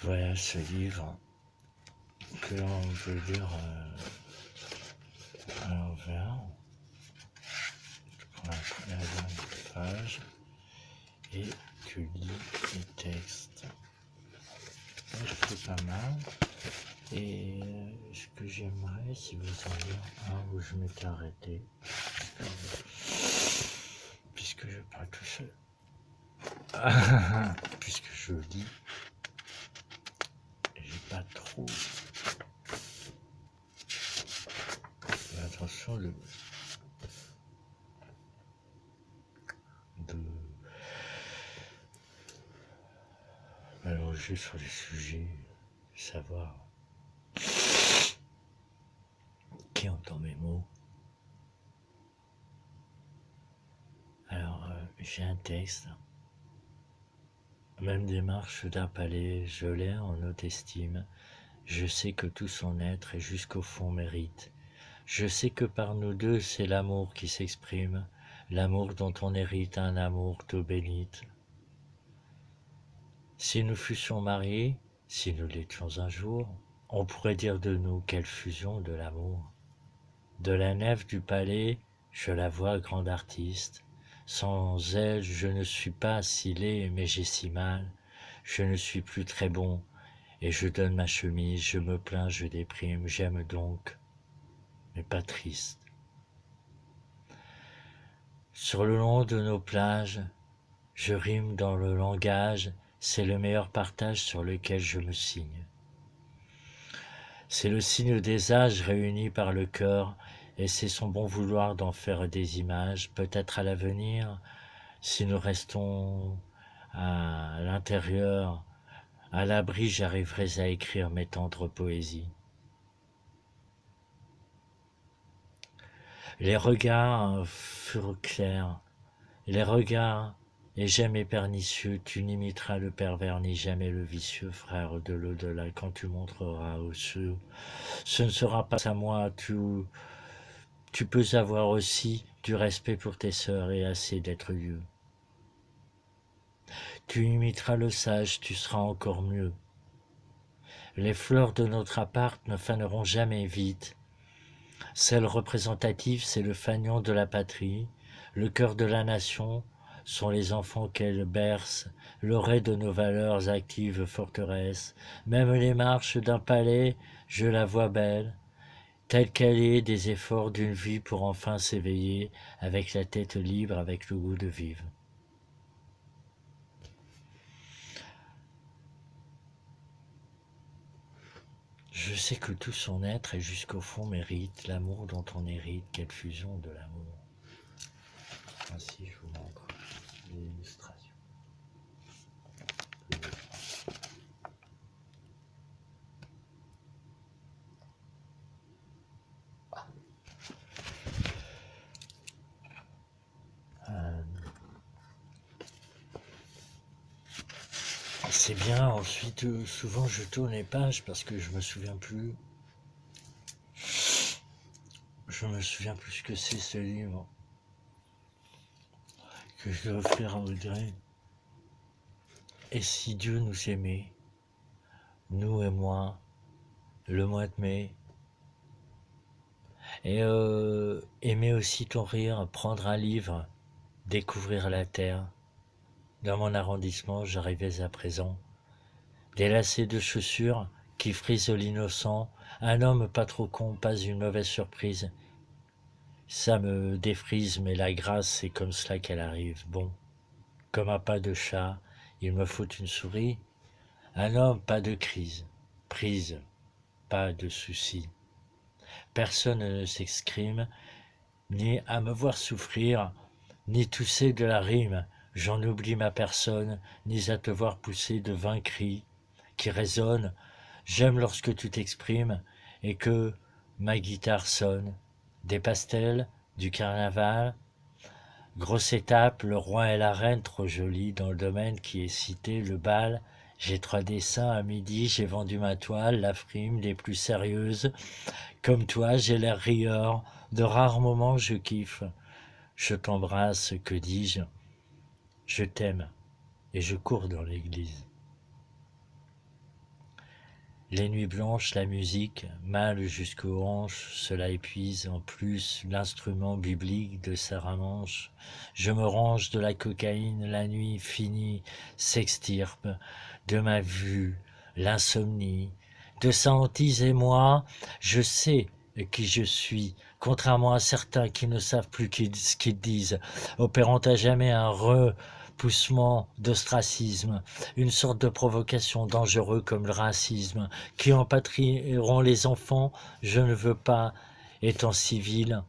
Voilà ce livre que l'on peut lire à l'envers. Je prends la dernière page et tu lis les textes. Je fais pas mal. Et ce que j'aimerais, si vous en lire un où je m'étais arrêté, puisque je parle tout seul, puisque je lis, j'ai pas trop. Mais attention de m'allonger sur les sujets, savoir qui entend mes mots. Alors, j'ai un texte. Même démarche d'un palais, je l'ai en haute estime. Je sais que tout son être et jusqu'au fond mérite. Je sais que par nous deux, c'est l'amour qui s'exprime, l'amour dont on hérite un amour tout bénite. Si nous fussions mariés, si nous l'étions un jour, on pourrait dire de nous quelle fusion de l'amour. De la nef du palais, je la vois grande artiste. Sans elle, je ne suis pas si laid, mais j'ai si mal. Je ne suis plus très bon, et je donne ma chemise, je me plains, je déprime, j'aime donc, mais pas triste. Sur le long de nos plages, je rime dans le langage, c'est le meilleur partage sur lequel je me signe. C'est le signe des âges réunis par le cœur, et c'est son bon vouloir d'en faire des images, peut-être à l'avenir, si nous restons à l'intérieur, à l'abri, j'arriverai à écrire mes tendres poésies. Les regards furent clairs, les regards, et jamais pernicieux, tu n'imiteras le pervers ni jamais le vicieux, frère de l'au-delà, quand tu montreras aux cieux. Ce ne sera pas à moi, tu peux avoir aussi du respect pour tes sœurs et assez d'être Dieu. Tu imiteras le sage, tu seras encore mieux. Les fleurs de notre appart ne faneront jamais vite. Celle représentative, c'est le fanion de la patrie. Le cœur de la nation sont les enfants qu'elle berce, l'oreille de nos valeurs actives forteresses. Même les marches d'un palais, je la vois belle, telle qu'elle est des efforts d'une vie pour enfin s'éveiller, avec la tête libre, avec le goût de vivre. Je sais que tout son être et jusqu'au fond mérite l'amour dont on hérite, quelle fusion de l'amour. Ainsi, je vous montre l'illustration. C'est bien, ensuite, souvent je tourne les pages parce que je me souviens plus. Je me souviens plus ce que c'est ce livre. Que je vais offrir à Audrey. Et si Dieu nous aimait, nous et moi, le mois de mai, et aimer aussi ton rire, prendre un livre, découvrir la terre. Dans mon arrondissement, j'arrivais à présent. Des lacets de chaussures qui frisent l'innocent, un homme pas trop con, pas une mauvaise surprise. Ça me défrise, mais la grâce, c'est comme cela qu'elle arrive. Bon, comme un pas de chat, il me faut une souris. Un homme, pas de crise. Prise, pas de souci. Personne ne s'exprime, ni à me voir souffrir, ni tousser de la rime. J'en oublie ma personne, ni à te voir pousser de vains cris qui résonnent. J'aime lorsque tu t'exprimes et que ma guitare sonne. Des pastels, du carnaval, grosse étape, le roi et la reine, trop jolis dans le domaine qui est cité, le bal. J'ai 3 dessins à midi, j'ai vendu ma toile, la frime des plus sérieuses. Comme toi, j'ai l'air rieur, de rares moments je kiffe. Je t'embrasse, que dis-je? Je t'aime, et je cours dans l'église. Les nuits blanches, la musique, mal jusqu'aux hanches, cela épuise en plus l'instrument biblique de Saramanche. Je me range de la cocaïne, la nuit finie s'extirpe de ma vue, l'insomnie. De sa hantise et moi, je sais qui je suis, contrairement à certains qui ne savent plus ce qu'ils disent, opérant à jamais un repoussement d'ostracisme, une sorte de provocation dangereuse comme le racisme, qui empatrieront les enfants. Je ne veux pas, étant civil,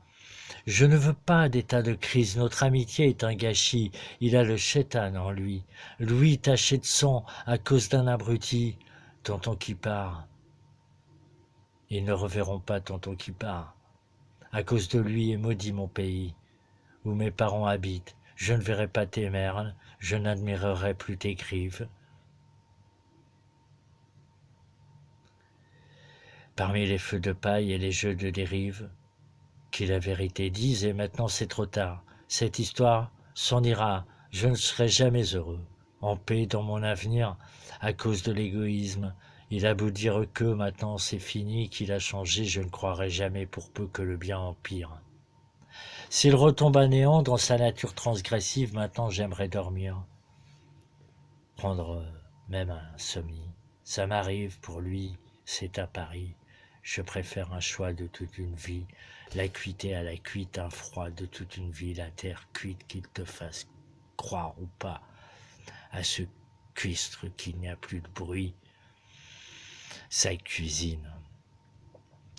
je ne veux pas d'état de crise. Notre amitié est un gâchis. Il a le chétan en lui. Lui taché de sang à cause d'un abruti. Tonton qui part. Ils ne reverront pas tonton qui part. À cause de lui est maudit mon pays, où mes parents habitent. Je ne verrai pas tes merles, je n'admirerai plus tes grives. Parmi les feux de paille et les jeux de dérive, qui la vérité disent, et maintenant c'est trop tard. Cette histoire s'en ira, je ne serai jamais heureux, en paix dans mon avenir, à cause de l'égoïsme. Il a beau dire que maintenant c'est fini, qu'il a changé, je ne croirai jamais pour peu que le bien empire. S'il retombe à néant dans sa nature transgressive, maintenant j'aimerais dormir, prendre même un insomnie. Ça m'arrive, pour lui, c'est à Paris. Je préfère un choix de toute une vie, l'acuité à la cuite, un froid de toute une vie, la terre cuite qu'il te fasse croire ou pas à ce cuistre qu'il n'y a plus de bruit. Sa cuisine.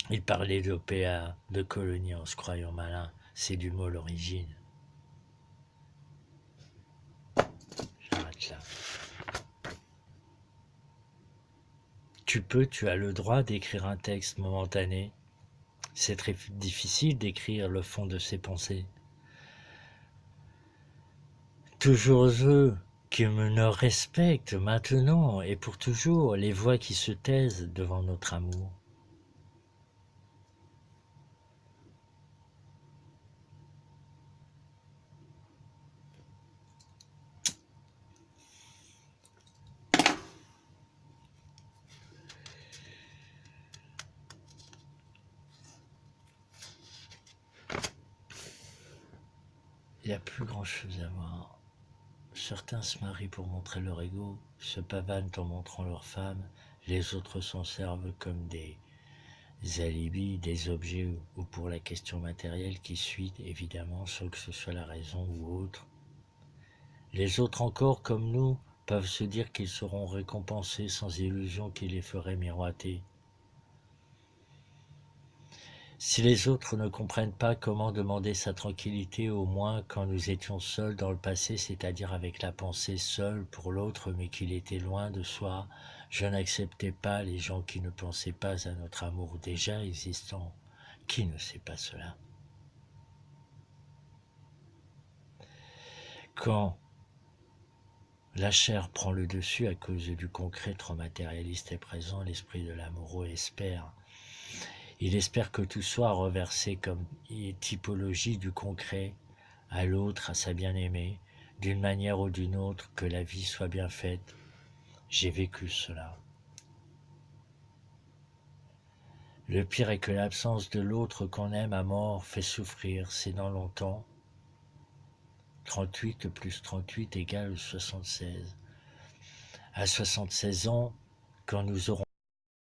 Il parlait d'OPA, de colonie en se croyant malin, c'est du mot l'origine. J'arrête là. Tu as le droit d'écrire un texte momentané. C'est très difficile d'écrire le fond de ses pensées. Toujours eux qui me respectent maintenant et pour toujours, les voix qui se taisent devant notre amour. Il n'y a plus grand-chose à voir. Certains se marient pour montrer leur ego, se pavanent en montrant leur femme, les autres s'en servent comme des alibis, des objets ou pour la question matérielle qui suit, évidemment, sans que ce soit la raison ou autre. Les autres encore, comme nous, peuvent se dire qu'ils seront récompensés sans illusion qui les ferait miroiter. Si les autres ne comprennent pas comment demander sa tranquillité, au moins quand nous étions seuls dans le passé, c'est-à-dire avec la pensée seule pour l'autre, mais qu'il était loin de soi, je n'acceptais pas les gens qui ne pensaient pas à notre amour déjà existant. Qui ne sait pas cela? Quand la chair prend le dessus à cause du concret trop matérialiste et présent, l'esprit de l'amoureux espère. Il espère que tout soit reversé comme typologie du concret à l'autre, à sa bien-aimée, d'une manière ou d'une autre, que la vie soit bien faite. J'ai vécu cela. Le pire est que l'absence de l'autre qu'on aime à mort fait souffrir, c'est dans longtemps. 38 plus 38 égale 76. À 76 ans, quand nous aurons